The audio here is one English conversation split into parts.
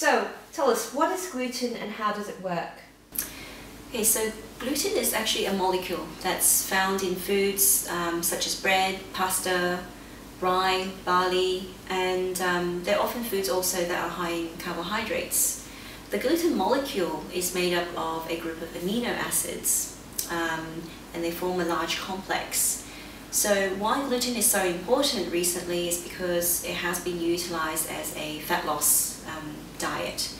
So, tell us, what is gluten and how does it work? Okay, so gluten is actually a molecule that's found in foods such as bread, pasta, rye, barley, and they're often foods also that are high in carbohydrates. The gluten molecule is made up of a group of amino acids, and they form a large complex. So why gluten is so important recently is because it has been utilized as a fat loss diet.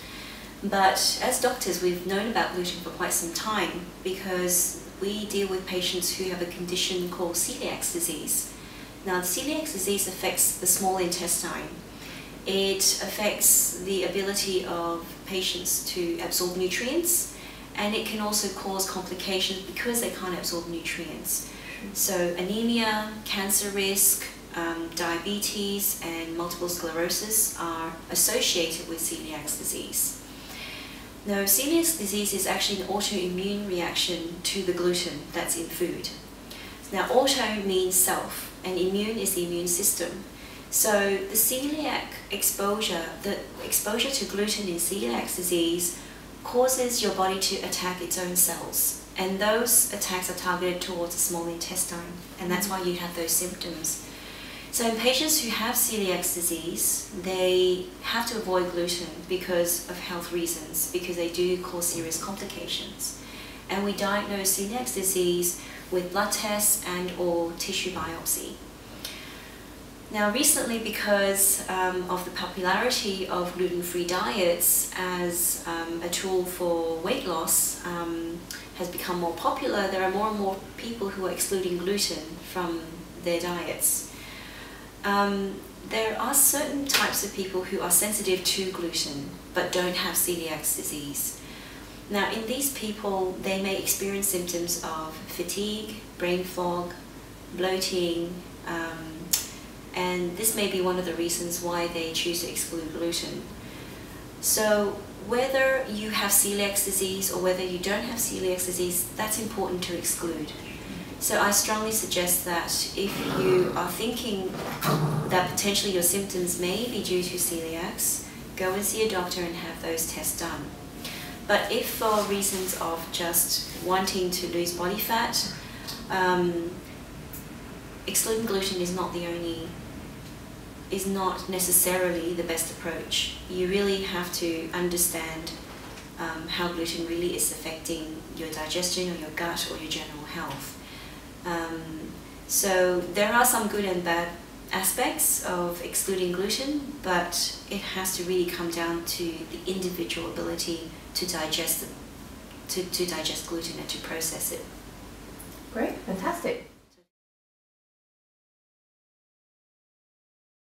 But as doctors, we've known about gluten for quite some time because we deal with patients who have a condition called celiac disease. Now, the celiac disease affects the small intestine. It affects the ability of patients to absorb nutrients, and it can also cause complications because they can't absorb nutrients. So anemia, cancer risk, diabetes, and multiple sclerosis are associated with celiac disease. Now, celiac disease is actually an autoimmune reaction to the gluten that's in food. Now, auto means self, and immune is the immune system. So the celiac exposure, the exposure to gluten in celiac disease causes your body to attack its own cells. And those attacks are targeted towards the small intestine, and that's why you have those symptoms. So in patients who have celiac disease, they have to avoid gluten because of health reasons, because they do cause serious complications. And we diagnose celiac disease with blood tests and or tissue biopsy. Now recently, because of the popularity of gluten-free diets as a tool for weight loss has become more popular, there are more and more people who are excluding gluten from their diets. There are certain types of people who are sensitive to gluten but don't have celiac disease. Now in these people, they may experience symptoms of fatigue, brain fog, bloating, and this may be one of the reasons why they choose to exclude gluten. So whether you have celiac disease or whether you don't have celiac disease, that's important to exclude. So I strongly suggest that if you are thinking that potentially your symptoms may be due to celiacs, go and see a doctor and have those tests done. But if for reasons of just wanting to lose body fat, excluding gluten is not necessarily the best approach. You really have to understand how gluten really is affecting your digestion or your gut or your general health. So there are some good and bad aspects of excluding gluten, but it has to really come down to the individual ability to digest gluten and to process it. Great, fantastic.